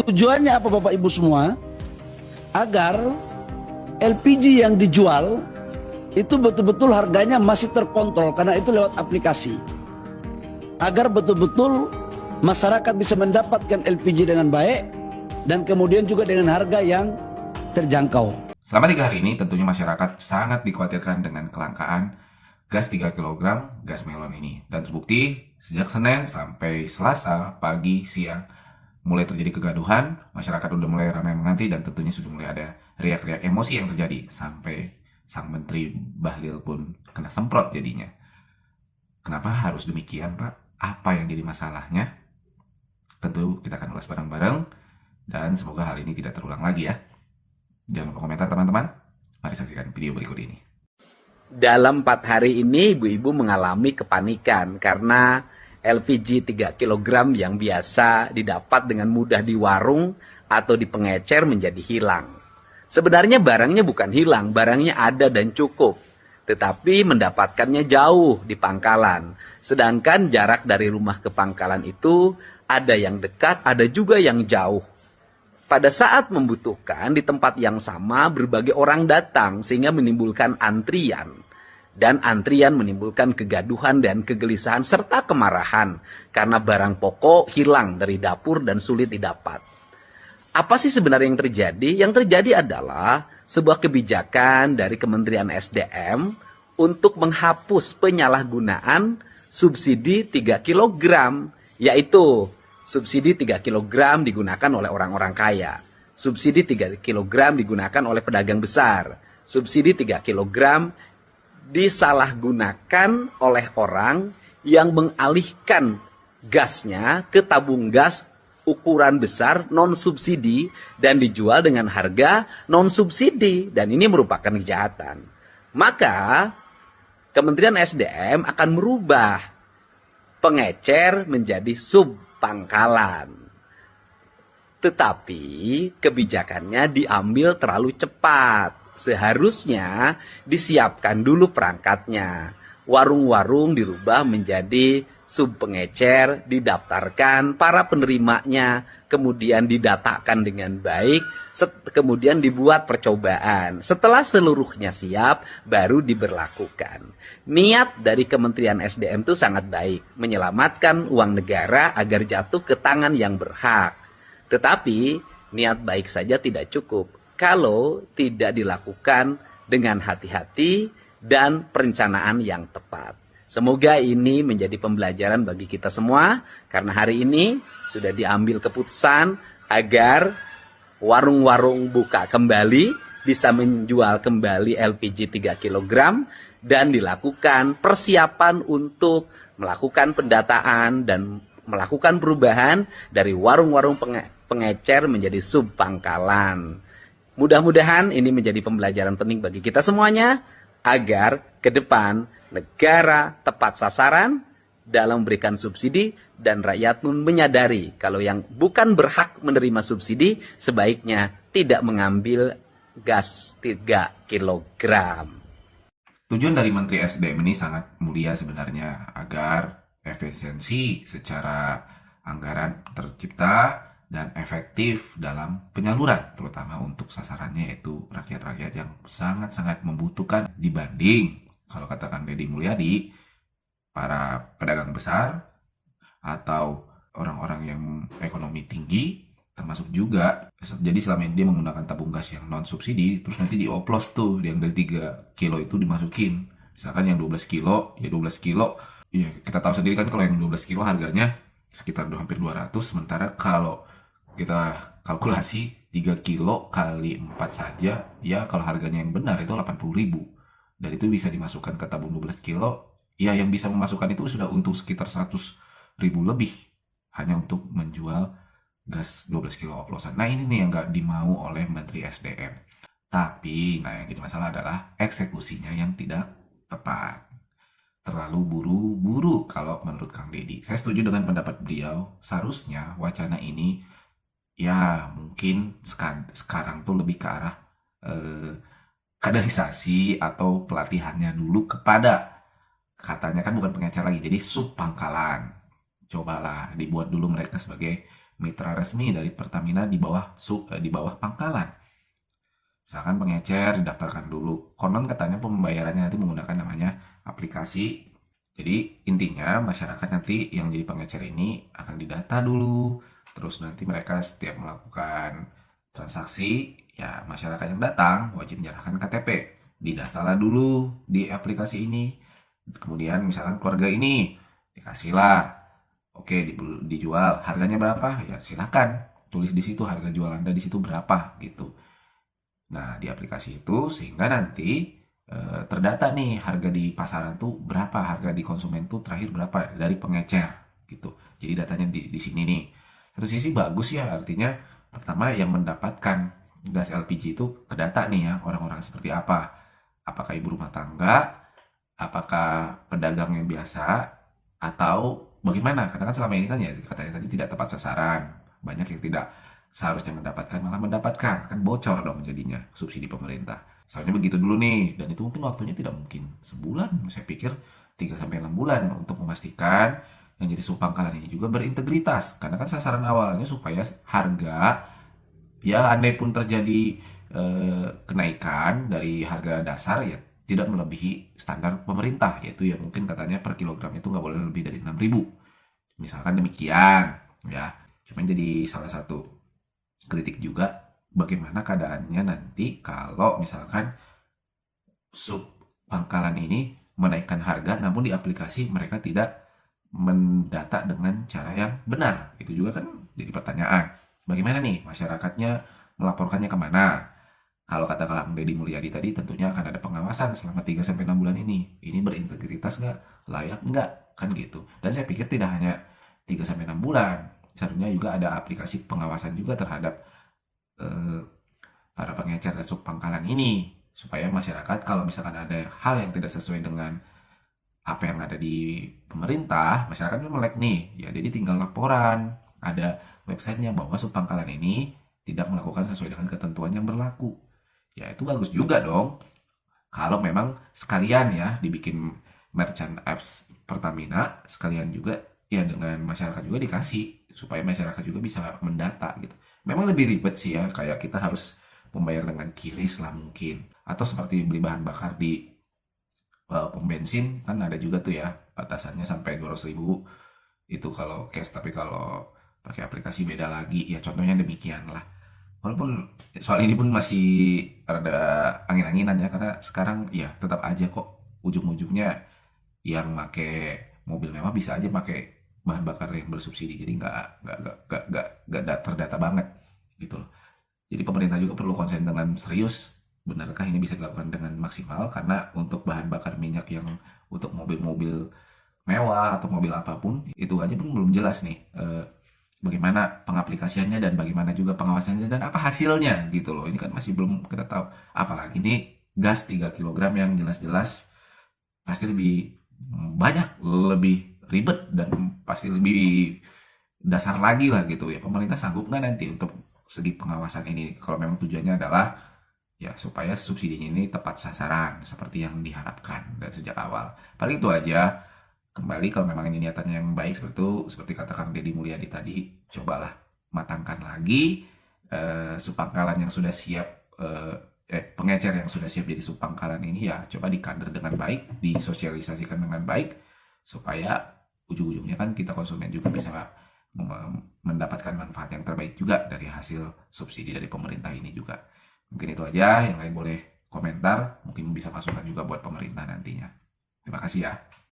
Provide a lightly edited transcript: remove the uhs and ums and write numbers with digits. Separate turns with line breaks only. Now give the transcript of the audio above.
Tujuannya apa Bapak Ibu semua? Agar LPG yang dijual itu betul-betul harganya masih terkontrol, karena itu lewat aplikasi. Agar betul-betul masyarakat bisa mendapatkan LPG dengan baik dan kemudian juga dengan harga yang terjangkau.
Selama 3 hari ini tentunya masyarakat sangat dikhawatirkan dengan kelangkaan gas 3 kg gas melon ini. Dan terbukti sejak Senin sampai Selasa pagi siang mulai terjadi kegaduhan, masyarakat udah mulai ramai mengantri dan tentunya sudah mulai ada riak-riak emosi yang terjadi sampai sang Menteri Bahlil pun kena semprot jadinya. Kenapa harus demikian, Pak? Apa yang jadi masalahnya? Tentu kita akan ulas bareng-bareng dan semoga hal ini tidak terulang lagi ya. Jangan lupa komentar teman-teman. Mari saksikan video berikut ini.
Dalam 4 hari ini ibu-ibu mengalami kepanikan karena LPG 3 kg yang biasa didapat dengan mudah di warung atau di pengecer menjadi hilang. Sebenarnya barangnya bukan hilang, barangnya ada dan cukup. Tetapi mendapatkannya jauh di pangkalan. Sedangkan jarak dari rumah ke pangkalan itu ada yang dekat, ada juga yang jauh. Pada saat membutuhkan di tempat yang sama berbagai orang datang sehingga menimbulkan antrian. Dan antrian menimbulkan kegaduhan dan kegelisahan serta kemarahan karena barang pokok hilang dari dapur dan sulit didapat. Apa sih sebenarnya yang terjadi? Yang terjadi adalah sebuah kebijakan dari Kementerian SDM untuk menghapus penyalahgunaan subsidi 3 kg, yaitu subsidi 3 kg digunakan oleh orang-orang kaya. Subsidi 3 kg digunakan oleh pedagang besar. Subsidi 3 kg disalahgunakan oleh orang yang mengalihkan gasnya ke tabung gas ukuran besar non-subsidi dan dijual dengan harga non-subsidi. Dan ini merupakan kejahatan. Maka Kementerian SDM akan merubah pengecer menjadi subpangkalan. Tetapi kebijakannya diambil terlalu cepat. Seharusnya disiapkan dulu perangkatnya. Warung-warung dirubah menjadi subpengecer, didaftarkan para penerimanya, kemudian didatakan dengan baik, kemudian dibuat percobaan. Setelah seluruhnya siap, baru diberlakukan. Niat dari Kementerian SDM itu sangat baik, menyelamatkan uang negara agar jatuh ke tangan yang berhak. Tetapi niat baik saja tidak cukup kalau tidak dilakukan dengan hati-hati dan perencanaan yang tepat. Semoga ini menjadi pembelajaran bagi kita semua, karena hari ini sudah diambil keputusan agar warung-warung buka kembali, bisa menjual kembali LPG 3 kg, dan dilakukan persiapan untuk melakukan pendataan dan melakukan perubahan dari warung-warung pengecer menjadi subpangkalan. Mudah-mudahan ini menjadi pembelajaran penting bagi kita semuanya, agar ke depan negara tepat sasaran dalam memberikan subsidi dan rakyat pun menyadari kalau yang bukan berhak menerima subsidi sebaiknya tidak mengambil gas 3 kg.
Tujuan dari Menteri SDM ini sangat mulia sebenarnya, agar efisiensi secara anggaran tercipta dan efektif dalam penyaluran, terutama untuk sasarannya yaitu rakyat-rakyat yang sangat-sangat membutuhkan dibanding, kalau katakan Deddy Mulyadi, para pedagang besar atau orang-orang yang ekonomi tinggi, termasuk juga. Jadi selama ini dia menggunakan tabung gas yang non subsidi, terus nanti dioplos tuh yang dari 3 kilo itu dimasukin. Misalkan yang 12 kilo, ya 12 kilo. Ya kita tahu sendiri kan kalau yang 12 kilo harganya sekitar hampir 200, sementara kalau kita kalkulasi 3 kilo kali 4 saja, ya kalau harganya yang benar itu 80.000. Dan itu bisa dimasukkan ke tabung 12 kilo, ya yang bisa memasukkan itu sudah untuk sekitar 100.000 lebih, hanya untuk menjual gas 12 kilo oplosan. Nah ini nih yang gak dimau oleh Menteri SDM. Tapi, nah yang jadi masalah adalah eksekusinya yang tidak tepat. Terlalu buru-buru kalau menurut Kang Deddy. Saya setuju dengan pendapat beliau, seharusnya wacana ini ya mungkin sekarang tuh lebih ke arah kaderisasi atau pelatihannya dulu kepada, katanya kan bukan pengecer lagi, jadi subpangkalan. Cobalah dibuat dulu mereka sebagai mitra resmi dari Pertamina di bawah di bawah pangkalan. Misalkan pengecer didaftarkan dulu. Konon katanya pembayarannya nanti menggunakan namanya aplikasi. Jadi intinya masyarakat nanti yang jadi pengecer ini akan didata dulu. Terus nanti mereka setiap melakukan transaksi, ya masyarakat yang datang wajib menyerahkan KTP. Didatalah dulu di aplikasi ini. Kemudian misalkan keluarga ini dikasihlah, oke dijual, harganya berapa? Ya silakan tulis di situ harga jual Anda di situ berapa gitu. Nah, di aplikasi itu sehingga nanti terdata nih harga di pasaran tuh berapa, harga di konsumen tuh terakhir berapa dari pengecer gitu. Jadi datanya di sini nih. Satu sisi bagus ya, artinya pertama yang mendapatkan gas LPG itu kedata nih ya, orang-orang seperti apa. Apakah ibu rumah tangga, apakah pedagang yang biasa, atau bagaimana? Karena kan selama ini kan ya katanya tadi tidak tepat sasaran. Banyak yang tidak seharusnya mendapatkan malah mendapatkan, kan bocor dong jadinya subsidi pemerintah. Soalnya begitu dulu nih, dan itu mungkin waktunya tidak mungkin sebulan, saya pikir 3-6 bulan untuk memastikan yang jadi subpangkalan ini juga berintegritas. Karena kan sasaran awalnya supaya harga, ya andai pun terjadi kenaikan dari harga dasar ya tidak melebihi standar pemerintah, yaitu ya mungkin katanya per kilogram itu nggak boleh lebih dari 6.000. Misalkan demikian, ya. Cuman jadi salah satu kritik juga bagaimana keadaannya nanti kalau misalkan sub pangkalan ini menaikkan harga namun di aplikasi mereka tidak mendata dengan cara yang benar. Itu juga kan jadi pertanyaan. Bagaimana nih masyarakatnya melaporkannya kemana? Kalau kata Kang Deddy Mulyadi tadi tentunya akan ada pengawasan selama 3-6 bulan ini. Ini berintegritas nggak? Layak nggak? Kan gitu. Dan saya pikir tidak hanya 3-6 bulan. Seharusnya juga ada aplikasi pengawasan juga terhadap para pengecer dan subpangkalan ini, supaya masyarakat kalau misalkan ada hal yang tidak sesuai dengan apa yang ada di pemerintah, masyarakat itu melek nih, ya jadi tinggal laporan, ada websitenya bahwa subpangkalan ini tidak melakukan sesuai dengan ketentuan yang berlaku. Ya itu bagus juga dong, kalau memang sekalian ya dibikin merchant apps Pertamina, sekalian juga ya dengan masyarakat juga dikasih, supaya masyarakat juga bisa mendata gitu. Memang lebih ribet sih ya, kayak kita harus membayar dengan QRIS lah mungkin. Atau seperti beli bahan bakar di pom bensin, kan ada juga tuh ya, batasannya sampai 200.000 itu kalau cash, tapi kalau pakai aplikasi beda lagi. Ya contohnya demikian lah. Walaupun soal ini pun masih ada angin-anginan ya, karena sekarang ya tetap aja kok ujung-ujungnya yang pakai mobil mewah bisa aja pakai bahan bakar yang bersubsidi, jadi nggak terdata banget gitu loh. Jadi pemerintah juga perlu konsen dengan serius, benarkah ini bisa dilakukan dengan maksimal, karena untuk bahan bakar minyak yang untuk mobil-mobil mewah atau mobil apapun itu aja pun belum jelas nih bagaimana pengaplikasiannya dan bagaimana juga pengawasannya dan apa hasilnya gitu loh. Ini kan masih belum kita tahu, apalagi ini gas 3 kg yang jelas-jelas pasti lebih banyak, lebih ribet dan pasti lebih dasar lagi lah gitu ya. Pemerintah sanggup nggak nanti untuk segi pengawasan ini kalau memang tujuannya adalah ya supaya subsidinya ini tepat sasaran seperti yang diharapkan dari sejak awal. Paling itu aja. Kembali kalau memang ini niatannya yang baik seperti itu, seperti kata Kang Deddy Mulyadi tadi, cobalah matangkan lagi subpangkalan yang sudah siap, pengecer yang sudah siap jadi subpangkalan ini ya coba dikader dengan baik, disosialisasikan dengan baik, supaya ujung-ujungnya kan kita konsumen juga bisa mendapatkan manfaat yang terbaik juga dari hasil subsidi dari pemerintah ini juga. Mungkin itu aja, yang lain boleh komentar, mungkin bisa masukan juga buat pemerintah nantinya. Terima kasih ya.